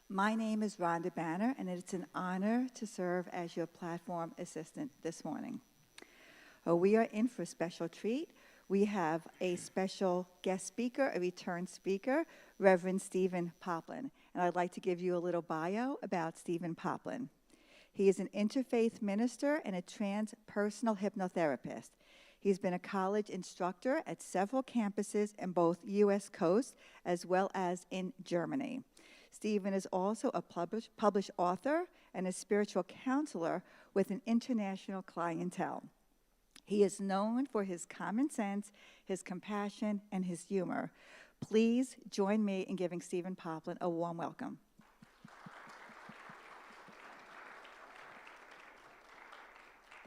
My name is Rhonda Banner, and it's an honor to serve as your platform assistant this morning. We are in for a special treat. We have a special guest speaker, a return speaker, Reverend Stephen Poplin. And I'd like to give you a little bio about Stephen Poplin. He is an interfaith minister and a transpersonal hypnotherapist. He's been a college instructor at several campuses in both U.S. coast as well as in Germany. Stephen is also a published author and a spiritual counselor with an international clientele. He is known for his common sense, his compassion, and his humor. Please join me in giving Stephen Poplin a warm welcome.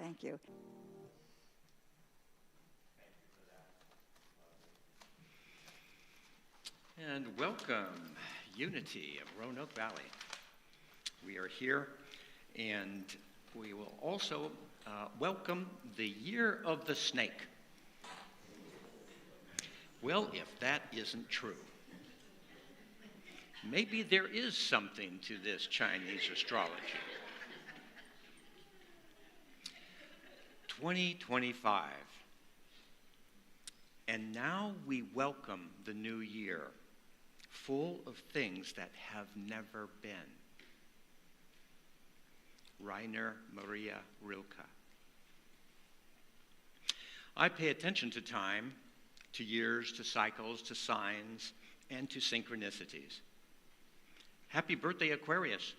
Thank you. And welcome, Unity of Roanoke Valley. We are here, and we will also welcome the Year of the Snake. Well, if that isn't true, maybe there is something to this Chinese astrology. 2025. And now we welcome the new year, full of things that have never been. Rainer Maria Rilke. I pay attention to time, to years, to cycles, to signs, and to synchronicities. Happy birthday, Aquarius.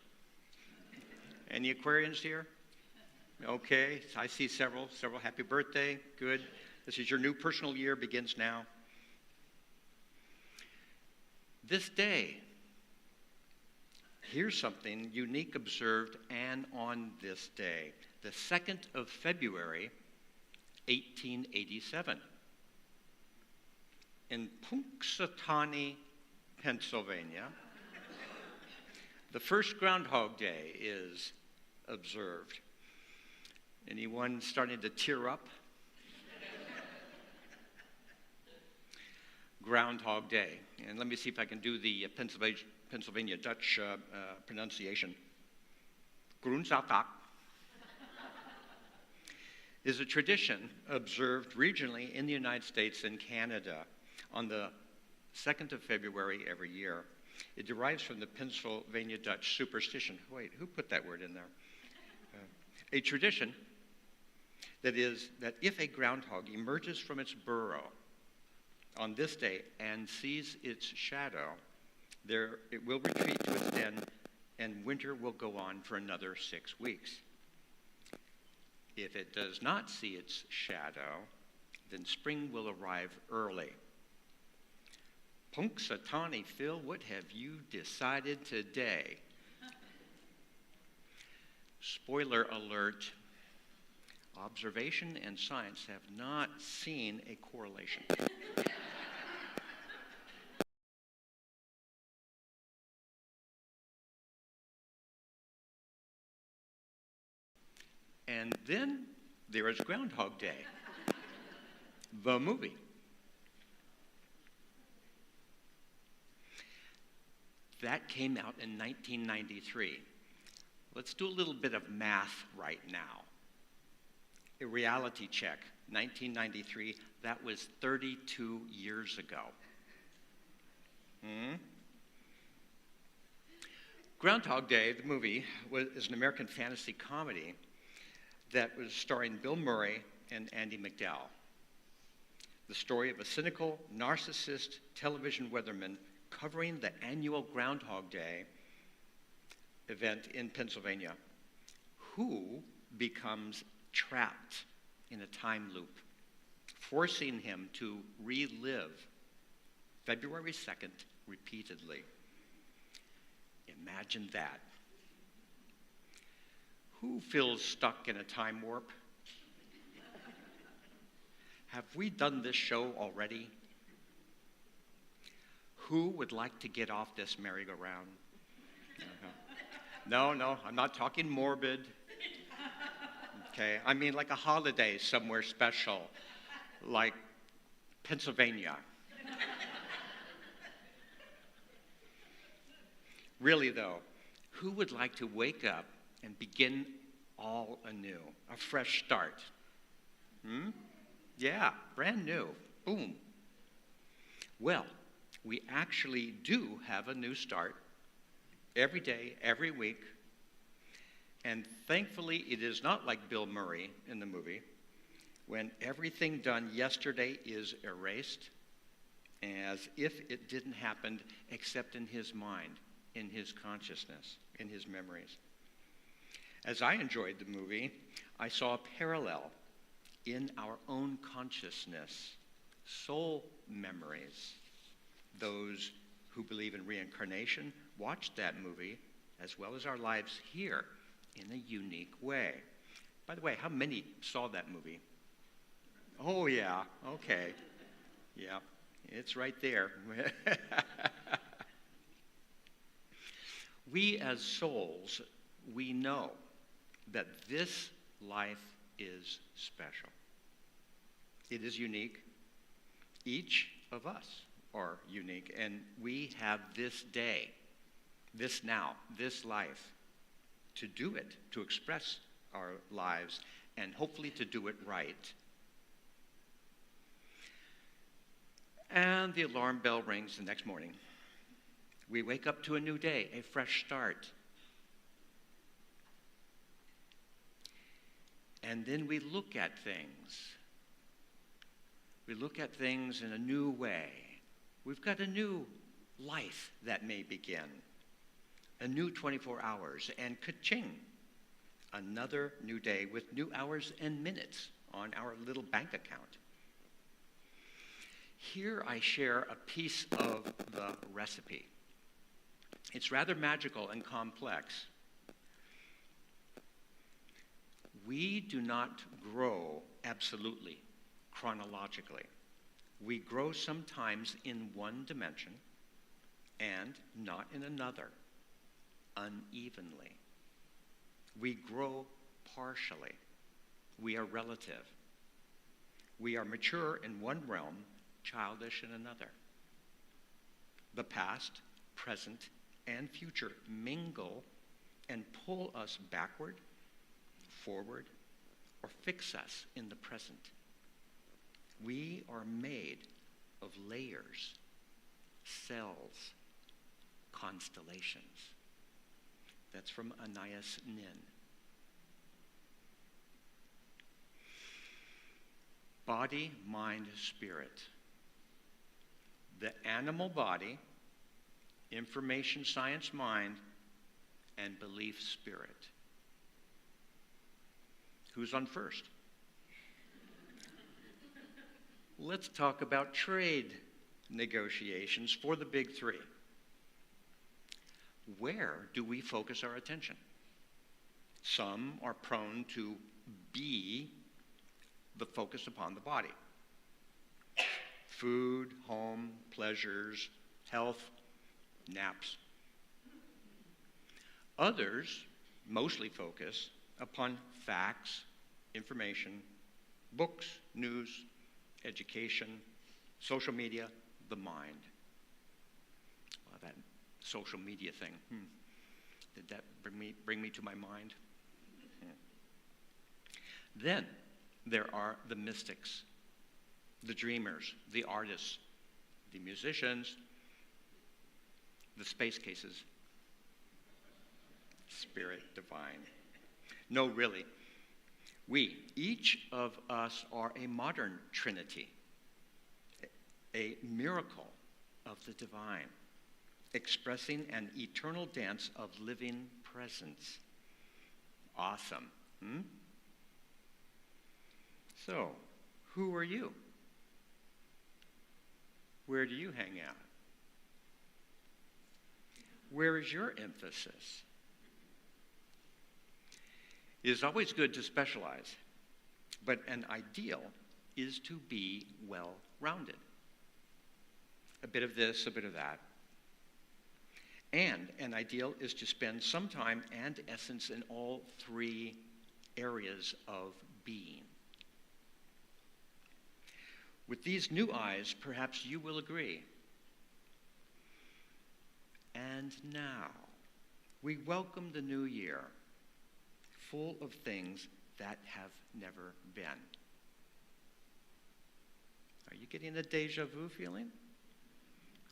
Any Aquarians here? Okay, I see several. Happy birthday, good. This is your new personal year, begins now. This day, here's something unique observed and on this day, the 2nd of February, 1887. In Punxsutawney, Pennsylvania, the first Groundhog Day is observed. Anyone starting to tear up? Groundhog Day. And let me see if I can do the Pennsylvania Dutch pronunciation. Groundhog is a tradition observed regionally in the United States and Canada on the 2nd of February every year. It derives from the Pennsylvania Dutch superstition. Wait, who put that word in there? A tradition that is that if a groundhog emerges from its burrow on this day and sees its shadow, it will retreat to its den, and winter will go on for another 6 weeks. If it does not see its shadow, then spring will arrive early. Punxsutawney Phil, what have you decided today? Spoiler alert, observation and science have not seen a correlation. And then there is Groundhog Day, the movie. That came out in 1993. Let's do a little bit of math right now. A reality check, 1993, that was 32 years ago. Groundhog Day, the movie, is an American fantasy comedy that was starring Bill Murray and Andie MacDowell. The story of a cynical, narcissist television weatherman covering the annual Groundhog Day event in Pennsylvania, who becomes trapped in a time loop, forcing him to relive February 2nd repeatedly. Imagine that. Who feels stuck in a time warp? Have we done this show already? Who would like to get off this merry-go-round? No, I'm not talking morbid. Okay, I mean like a holiday somewhere special, like Pennsylvania. Really though, Who would like to wake up and begin all anew, a fresh start? Yeah, brand new. Boom. Well, we actually do have a new start every day, every week. And thankfully, it is not like Bill Murray in the movie, when everything done yesterday is erased, as if it didn't happen except in his mind, in his consciousness, in his memories. As I enjoyed the movie, I saw a parallel in our own consciousness, soul memories. Those who believe in reincarnation watched that movie, as well as our lives here, in a unique way. By the way, how many saw that movie? Oh, yeah, okay. Yeah, it's right there. We as souls, we know that this life is special. It is unique. Each of us are unique, and we have this day, this now, this life, to do it, to express our lives, and hopefully to do it right. And the alarm bell rings the next morning. We wake up to a new day, a fresh start. And then we look at things. We look at things in a new way. We've got a new life that may begin. A new 24 hours, and ka-ching, another new day with new hours and minutes on our little bank account. Here I share a piece of the recipe. It's rather magical and complex. We do not grow absolutely, chronologically. We grow sometimes in one dimension and not in another, unevenly. We grow partially. We are relative. We are mature in one realm, childish in another. The past, present, and future mingle and pull us backward, forward, or fix us in the present. We are made of layers, cells, constellations. That's from Anais Nin. Body, mind, spirit. The animal body, information science mind, and belief spirit. Who's on first? Let's talk about trade negotiations for the big three. Where do we focus our attention? Some are prone to be the focus upon the body. Food, home, pleasures, health, naps. Others mostly focus upon facts, information, books, news, education, social media, the mind. Well, that social media thing, did that bring me to my mind? Then there are the mystics, the dreamers, the artists, the musicians, the space cases, spirit divine. No, really. We, each of us, are a modern trinity, a miracle of the divine, expressing an eternal dance of living presence. Awesome. So, who are you? Where do you hang out? Where is your emphasis? It is always good to specialize, but an ideal is to be well-rounded. A bit of this, a bit of that. And an ideal is to spend some time and essence in all three areas of being. With these new eyes, perhaps you will agree. And now, We welcome the new year, full of things that have never been. Are you getting the deja vu feeling?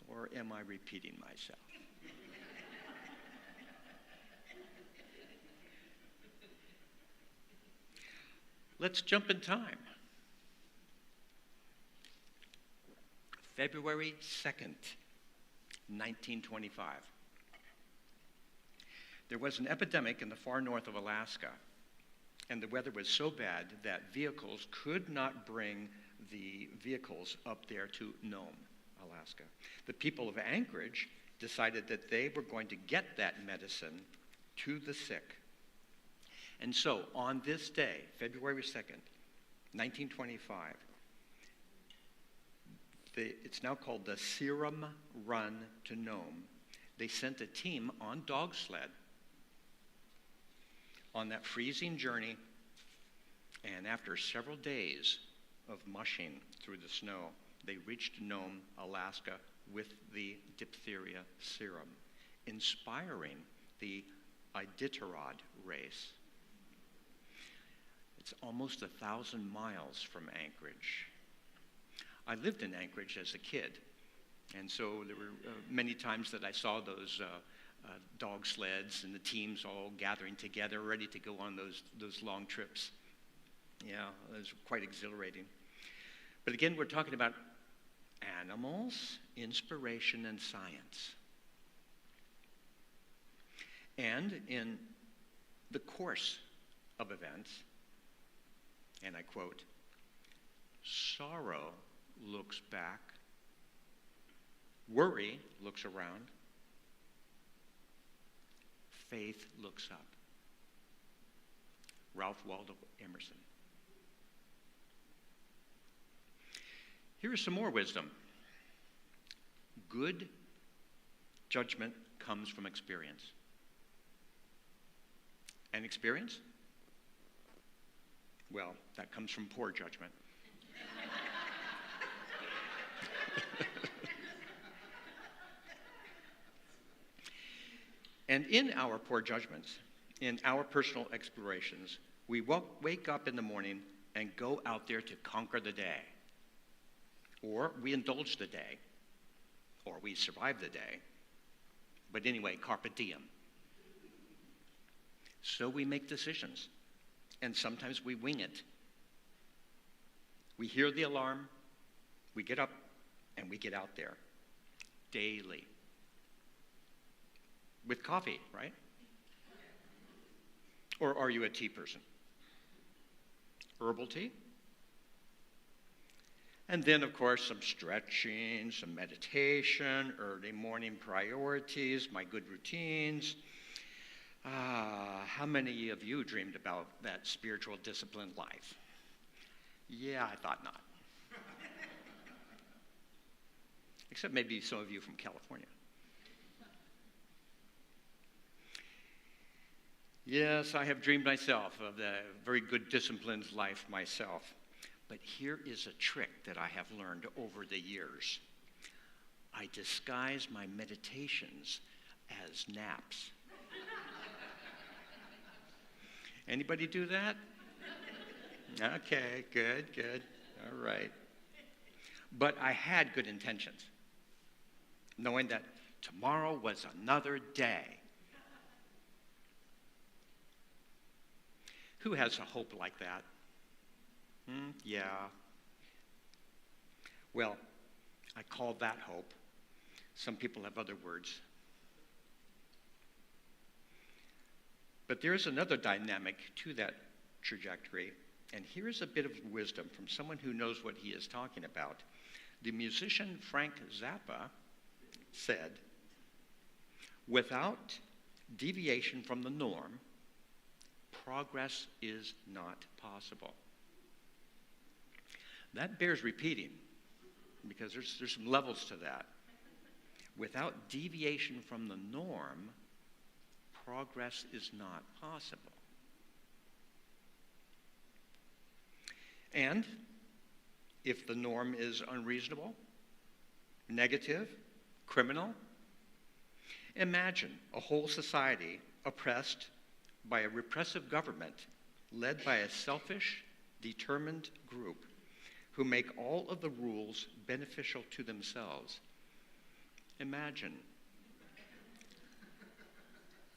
Or am I repeating myself? Let's jump in time. February 2nd, 1925. There was an epidemic in the far north of Alaska, and the weather was so bad that vehicles could not bring the vehicles up there to Nome, Alaska. The people of Anchorage decided that they were going to get that medicine to the sick. And so, on this day, February 2nd, 1925, it's now called the Serum Run to Nome. They sent a team on dog sled on that freezing journey, and after several days of mushing through the snow, they reached Nome, Alaska, with the diphtheria serum, inspiring the Iditarod race. It's almost 1,000 miles from Anchorage. I lived in Anchorage as a kid, and so there were many times that I saw those dog sleds and the teams all gathering together, ready to go on those long trips. Yeah, it was quite exhilarating. But again, we're talking about animals, inspiration, and science. And in the course of events, and I quote, sorrow looks back, worry looks around, faith looks up. Ralph Waldo Emerson. Here is some more wisdom. Good judgment comes from experience. And experience? Well, that comes from poor judgment. And in our poor judgments, in our personal explorations, we wake up in the morning and go out there to conquer the day. Or we indulge the day, or we survive the day. But anyway, carpe diem. So we make decisions, and sometimes we wing it. We hear the alarm, we get up, and we get out there daily. With coffee, right? Or are you a tea person? Herbal tea? And then, of course, some stretching, some meditation, early morning priorities, my good routines. How many of you dreamed about that spiritual disciplined life? Yeah, I thought not. Except maybe some of you from California. Yes, I have dreamed myself of the very good disciplined life myself. But here is a trick that I have learned over the years. I disguise my meditations as naps. Anybody do that? Okay, good. All right. But I had good intentions, knowing that tomorrow was another day. Who has a hope like that? Yeah. Well, I call that hope. Some people have other words. But there is another dynamic to that trajectory, and here is a bit of wisdom from someone who knows what he is talking about. The musician Frank Zappa said, "Without deviation from the norm, progress is not possible." That bears repeating, because there's some levels to that. Without deviation from the norm, progress is not possible. And if the norm is unreasonable, negative, criminal, Imagine a whole society oppressed by a repressive government led by a selfish, determined group who make all of the rules beneficial to themselves. Imagine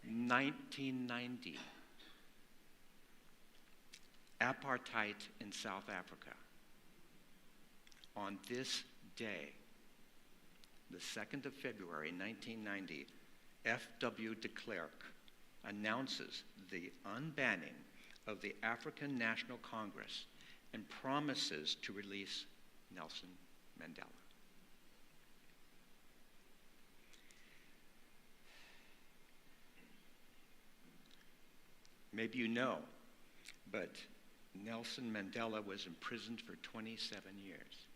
1990, apartheid in South Africa. On this day, the 2nd of February, 1990, F.W. de Klerk announces the unbanning of the African National Congress and promises to release Nelson Mandela. Maybe you know, but Nelson Mandela was imprisoned for 27 years.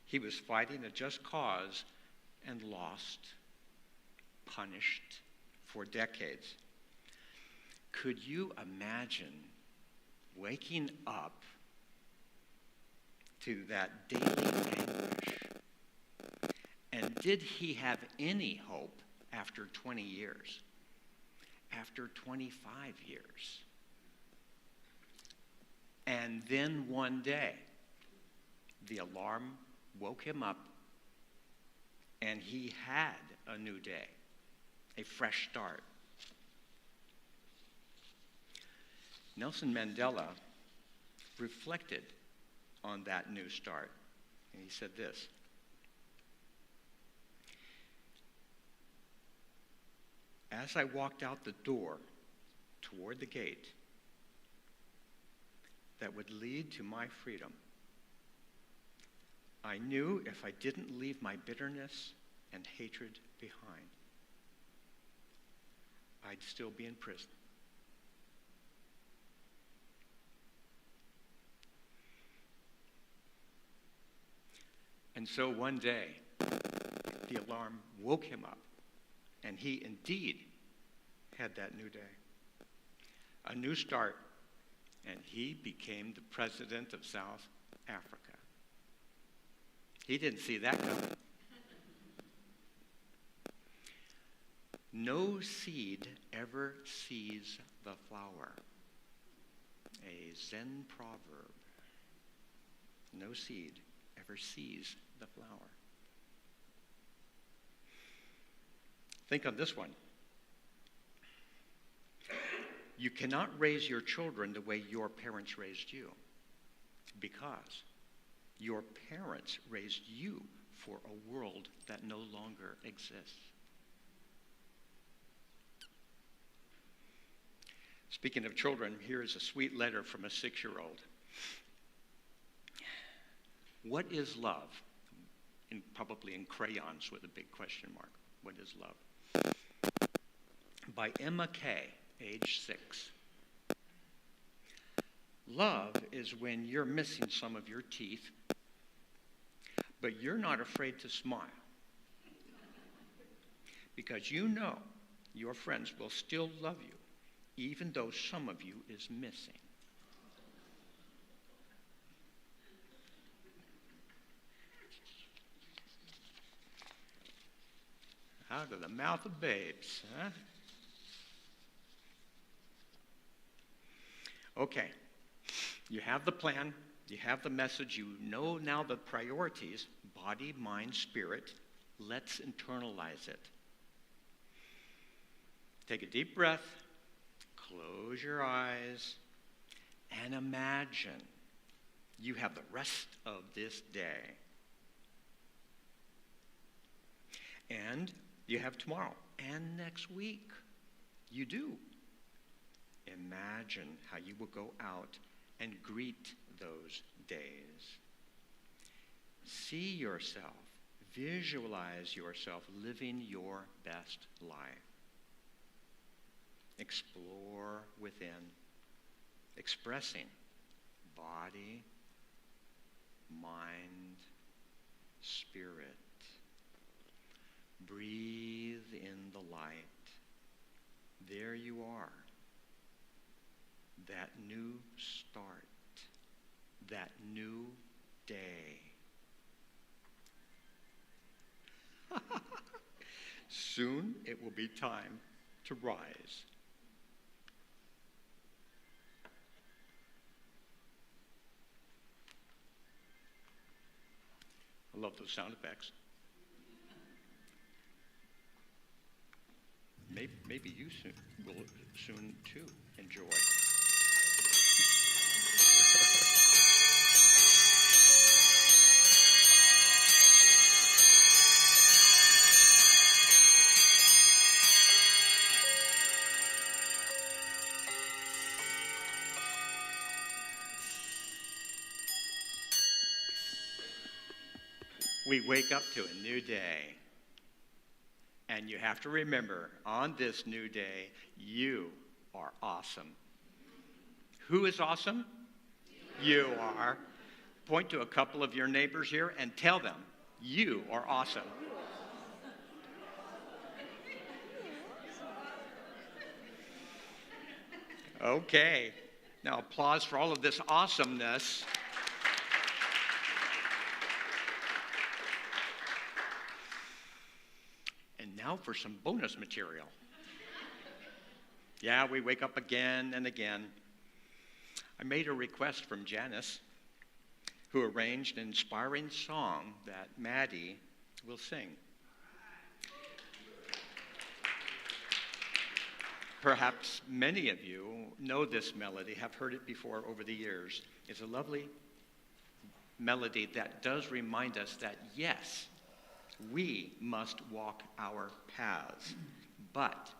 He was fighting a just cause and lost, punished for decades. Could you imagine waking up to that daily anguish? And did he have any hope after 20 years? After 25 years? And then one day, the alarm woke him up, and he had a new day, a fresh start. Nelson Mandela reflected on that new start, and he said this: "As I walked out the door toward the gate that would lead to my freedom, I knew if I didn't leave my bitterness and hatred behind, I'd still be in prison." And so one day, the alarm woke him up, and he indeed had that new day, a new start, and he became the president of South Africa. He didn't see that coming. No seed ever sees the flower. A Zen proverb. No seed ever sees the flower. Think on this one. You cannot raise your children the way your parents raised you, because your parents raised you for a world that no longer exists. Speaking of children, here is a sweet letter from a 6-year-old. What is love? Probably in crayons with a big question mark. What is love? By Emma Kay, age 6. Love is when you're missing some of your teeth, but you're not afraid to smile, because you know your friends will still love you, even though some of you is missing. Out of the mouth of babes, huh? Okay, you have the plan, you have the message, you know now the priorities: body, mind, spirit. Let's internalize it. Take a deep breath, close your eyes, and imagine you have the rest of this day. And you have tomorrow and next week. You do. Imagine how you will go out and greet those days. See yourself, visualize yourself living your best life. Explore within, expressing body, mind, spirit. Breathe in the light. There you are. That new start. That new day. Soon it will be time to rise. I love those sound effects. Maybe you will soon too enjoy. We wake up to a new day. And you have to remember, on this new day, you are awesome. Who is awesome? You are. Point to a couple of your neighbors here and tell them, you are awesome. Okay. Now applause for all of this awesomeness. Now for some bonus material. Yeah, we wake up again and again. I made a request from Janice, who arranged an inspiring song that Maddie will sing. Perhaps many of you know this melody, have heard it before over the years. It's a lovely melody that does remind us that, yes, we must walk our paths, but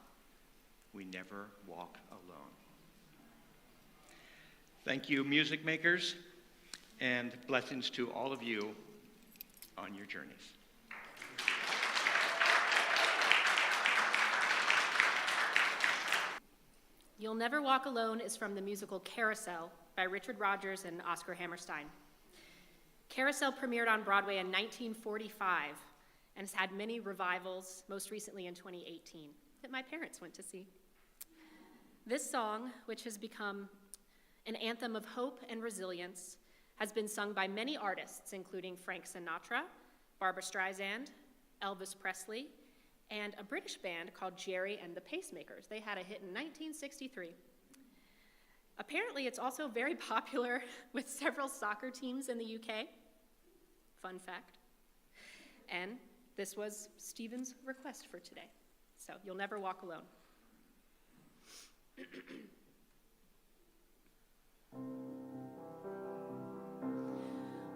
we never walk alone. Thank you, music makers, and blessings to all of you on your journeys. You'll Never Walk Alone is from the musical Carousel by Richard Rodgers and Oscar Hammerstein. Carousel premiered on Broadway in 1945 and has had many revivals, most recently in 2018, that my parents went to see. This song, which has become an anthem of hope and resilience, has been sung by many artists, including Frank Sinatra, Barbra Streisand, Elvis Presley, and a British band called Jerry and the Pacemakers. They had a hit in 1963. Apparently, it's also very popular with several soccer teams in the UK. Fun fact. And this was Stephen's request for today. So you'll never walk alone.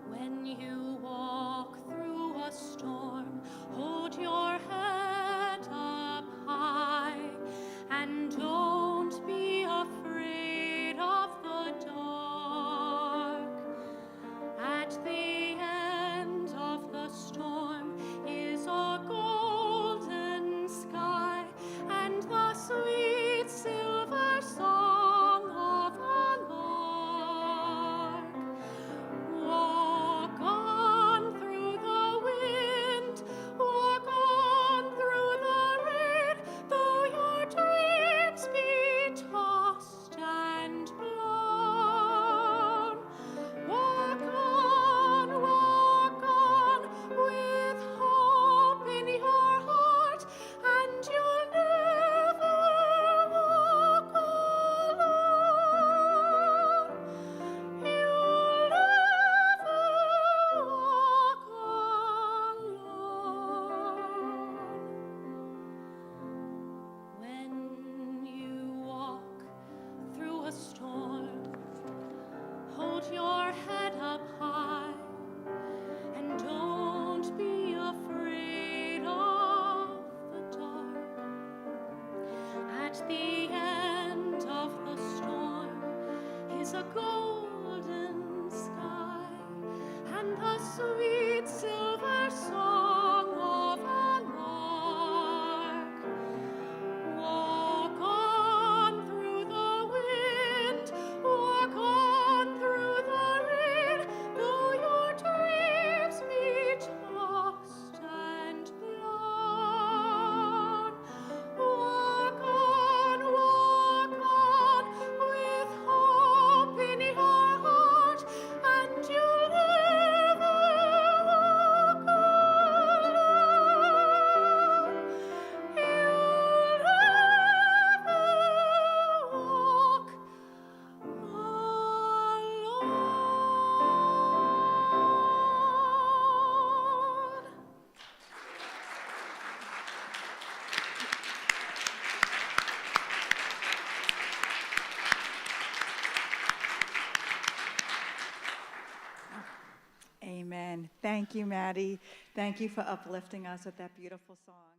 When you walk through a storm, hold your head up high and don't be afraid of the dark. At the end of the storm is a golden sky and the sweet silver song of a lark. Walk on through the wind, walk on through the rain, though your dreams be tossed and blown. Walk on with hope in your heart, and you'll never walk alone. You'll never walk alone. When you walk through a storm, hold your head up high and don't be afraid of the dark. At the end of the storm is a golden sky and the sweet silver song of a lark. Walk on through the wind, walk on through the rain, though your dreams be tossed and blown. Walk on with hope in your heart, and you'll never walk Thank you, Maddie. Thank you for uplifting us with that beautiful song.